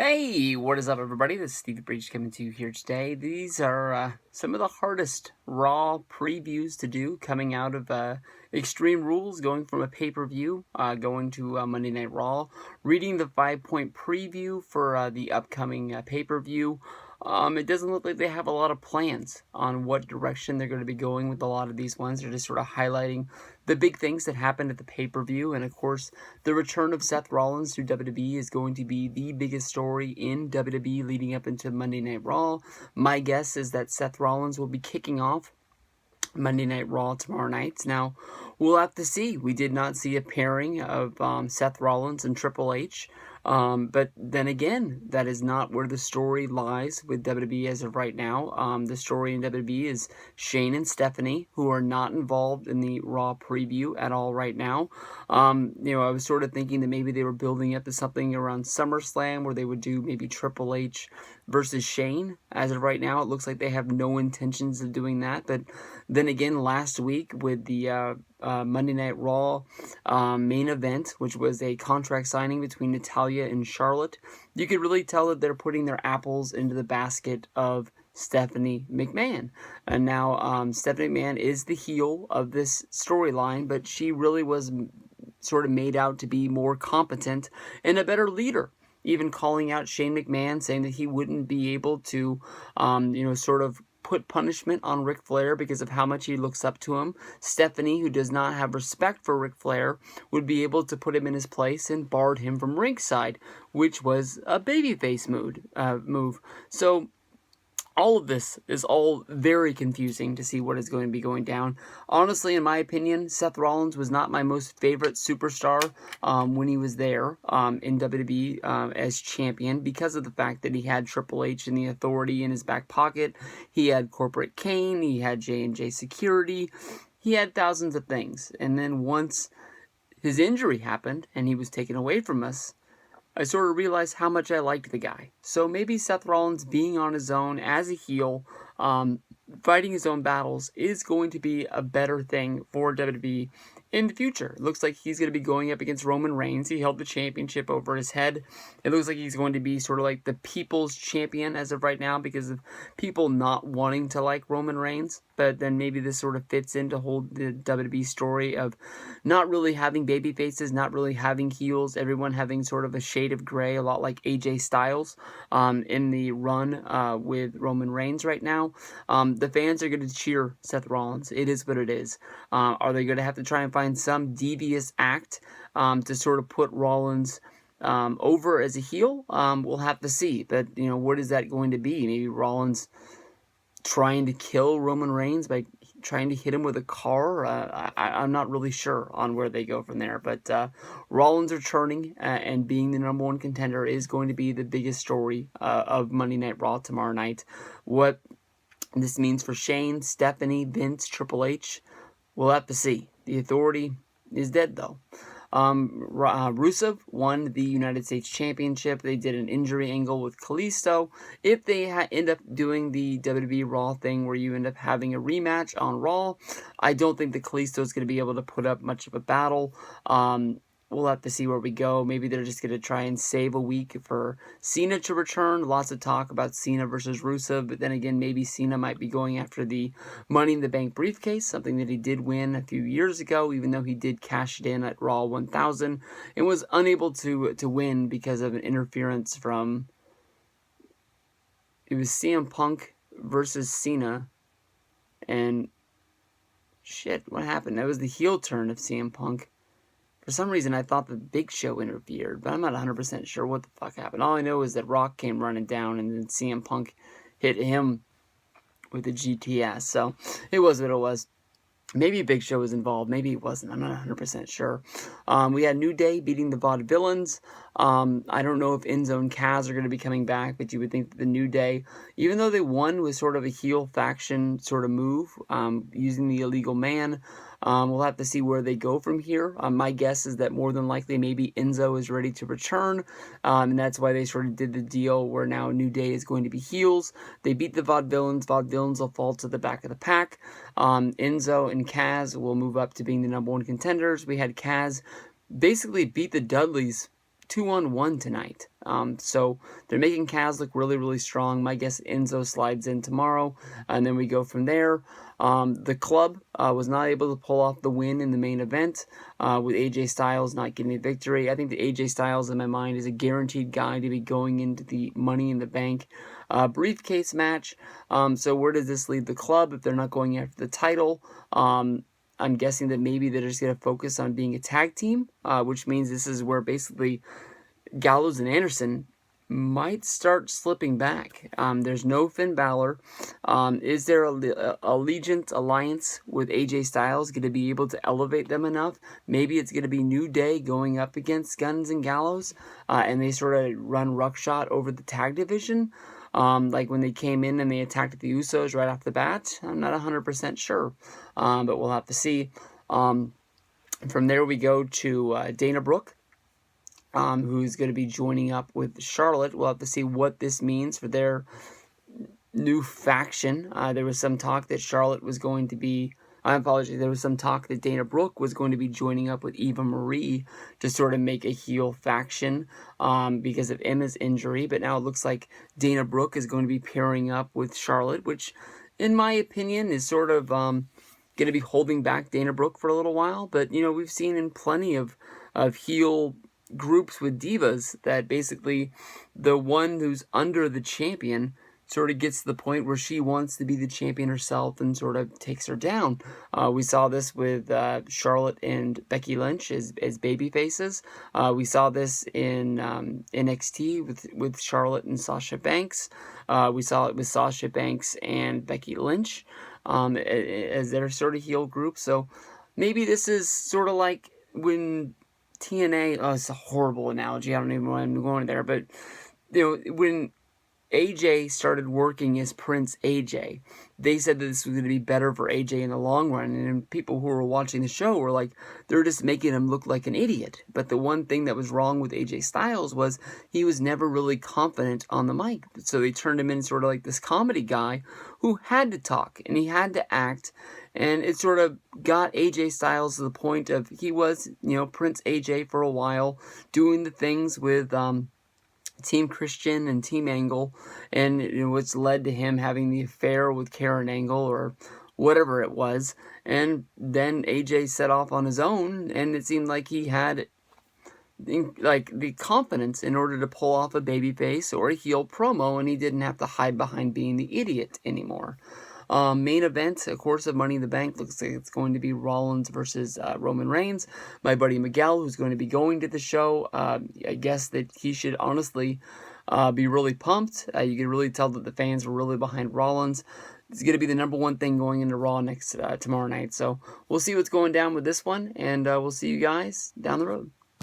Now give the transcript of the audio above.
Hey, what is up, everybody? This is Steve Breach coming to you here today. These are some of the hardest Raw previews to do coming out of Extreme Rules, going from a pay-per-view, going to Monday Night Raw, reading the 5-point preview for the upcoming pay-per-view. It doesn't look like they have a lot of plans on what direction they're going to be going with a lot of these ones. They're just sort of highlighting the big things that happened at the pay-per-view. And of course, the return of Seth Rollins to WWE is going to be the biggest story in WWE leading up into Monday Night Raw. My guess is that Seth Rollins will be kicking off Monday Night Raw tomorrow night. Now, we'll have to see. We did not see a pairing of Seth Rollins and Triple H. But then again, that is not where the story lies with WWE as of right now. The story in WWE is Shane and Stephanie, who are not involved in the Raw preview at all right now. I was sort of thinking that maybe they were building up to something around SummerSlam where they would do maybe Triple H versus Shane. As of right now, it looks like they have no intentions of doing that. But then again, last week with the Monday Night Raw main event, which was a contract signing between Natalya and Charlotte, you could really tell that they're putting their apples into the basket of Stephanie McMahon. And now Stephanie McMahon is the heel of this storyline, but she really was sort of made out to be more competent and a better leader. Even calling out Shane McMahon, saying that he wouldn't be able to, sort of put punishment on Ric Flair because of how much he looks up to him. Stephanie, who does not have respect for Ric Flair, would be able to put him in his place and barred him from ringside, which was a babyface move. So all of this is all very confusing to see what is going to be going down. Honestly, in my opinion, Seth Rollins was not my most favorite superstar when he was there in WWE as champion because of the fact that he had Triple H and the Authority in his back pocket. He had Corporate Kane, he had J&J Security, he had thousands of things. And then once his injury happened and he was taken away from us, I sort of realized how much I liked the guy. So maybe Seth Rollins being on his own as a heel, fighting his own battles, is going to be a better thing for WWE in the future. It looks like he's going to be going up against Roman Reigns. He held the championship over his head. It looks like he's going to be sort of like the people's champion as of right now because of people not wanting to like Roman Reigns. But then maybe this sort of fits in to hold the WWE story of not really having baby faces, not really having heels, everyone having sort of a shade of gray, a lot like AJ Styles in the run with Roman Reigns right now. The fans are going to cheer Seth Rollins. It is what it is. Are they going to have to try and find some devious act to sort of put Rollins over as a heel? We'll have to see. But, what is that going to be? Maybe Rollins trying to kill Roman Reigns by trying to hit him with a car. I'm not really sure on where they go from there. But Rollins returning and being the number one contender is going to be the biggest story of Monday Night Raw tomorrow night. What this means for Shane, Stephanie, Vince, Triple H, we'll have to see. The Authority is dead, though. Rusev won the United States Championship. They did an injury angle with Kalisto. If they end up doing the WWE Raw thing where you end up having a rematch on Raw, I don't think that Kalisto is going to be able to put up much of a battle. We'll have to see where we go. Maybe they're just going to try and save a week for Cena to return. Lots of talk about Cena versus Rusev, but then again, maybe Cena might be going after the Money in the Bank briefcase, something that he did win a few years ago, even though he did cash it in at Raw 1000 and was unable to win because of an interference from, it was CM Punk versus Cena, and shit, what happened? That was the heel turn of CM Punk. For some reason, I thought the Big Show interfered, but I'm not 100% sure what the fuck happened. All I know is that Rock came running down, and then CM Punk hit him with the GTS. So, it was what it was. Maybe Big Show was involved. Maybe he wasn't. I'm not 100% sure. We had New Day beating the Vaudevillains. I don't know if Enzo and Kaz are going to be coming back, but you would think that the New Day, even though they won with sort of a heel faction sort of move, using the Illegal Man, we'll have to see where they go from here. My guess is that more than likely maybe Enzo is ready to return, and that's why they sort of did the deal where now New Day is going to be heels. They beat the Vaudevillains. Vaudevillains will fall to the back of the pack. Enzo and Kaz will move up to being the number one contenders. We had Kaz basically beat the Dudleys 2-on-1 tonight. So they're making Kaz look really, really strong. My guess Enzo slides in tomorrow, and then we go from there. The club was not able to pull off the win in the main event with AJ Styles not getting the victory. I think that AJ Styles, in my mind, is a guaranteed guy to be going into the Money in the Bank briefcase match. So where does this leave the club if they're not going after the title? I'm guessing that maybe they're just going to focus on being a tag team, which means this is where basically Gallows and Anderson might start slipping back. There's no Finn Balor. Is there a Allegiant alliance with AJ Styles going to be able to elevate them enough? Maybe it's going to be New Day going up against Guns and Gallows, and they sort of run ruckshot over the tag division. Like when they came in and they attacked the Usos right off the bat. I'm not 100% sure, but we'll have to see. From there we go to Dana Brooke, who's going to be joining up with Charlotte. We'll have to see what this means for their new faction. There was some talk that Charlotte was going to be... I apologize. There was some talk that Dana Brooke was going to be joining up with Eva Marie to sort of make a heel faction because of Emma's injury. But now it looks like Dana Brooke is going to be pairing up with Charlotte, which, in my opinion, is sort of going to be holding back Dana Brooke for a little while. But, you know, we've seen in plenty of heel groups with divas that basically the one who's under the champion sort of gets to the point where she wants to be the champion herself and sort of takes her down. We saw this with Charlotte and Becky Lynch as baby faces. We saw this in NXT with Charlotte and Sasha Banks. We saw it with Sasha Banks and Becky Lynch as their sort of heel group. So maybe this is sort of like when TNA... Oh, it's a horrible analogy. I don't even want to go into there. But, you know, when AJ started working as Prince AJ, they said that this was going to be better for AJ in the long run, and people who were watching the show were like, they're just making him look like an idiot. But the one thing that was wrong with AJ Styles was he was never really confident on the mic, so they turned him in sort of like this comedy guy who had to talk, and he had to act, and it sort of got AJ Styles to the point of he was, you know, Prince AJ for a while, doing the things with Team Christian and Team Angle, and which led to him having the affair with Karen Angle or whatever it was. And then AJ set off on his own, and it seemed like he had like the confidence in order to pull off a babyface or a heel promo, and he didn't have to hide behind being the idiot anymore. Main event, of course, of Money in the Bank looks like it's going to be Rollins versus Roman Reigns. My buddy Miguel, who's going to be going to the show, I guess that he should honestly be really pumped. You can really tell that the fans were really behind Rollins. It's going to be the number one thing going into Raw tomorrow night. So we'll see what's going down with this one, and we'll see you guys down the road.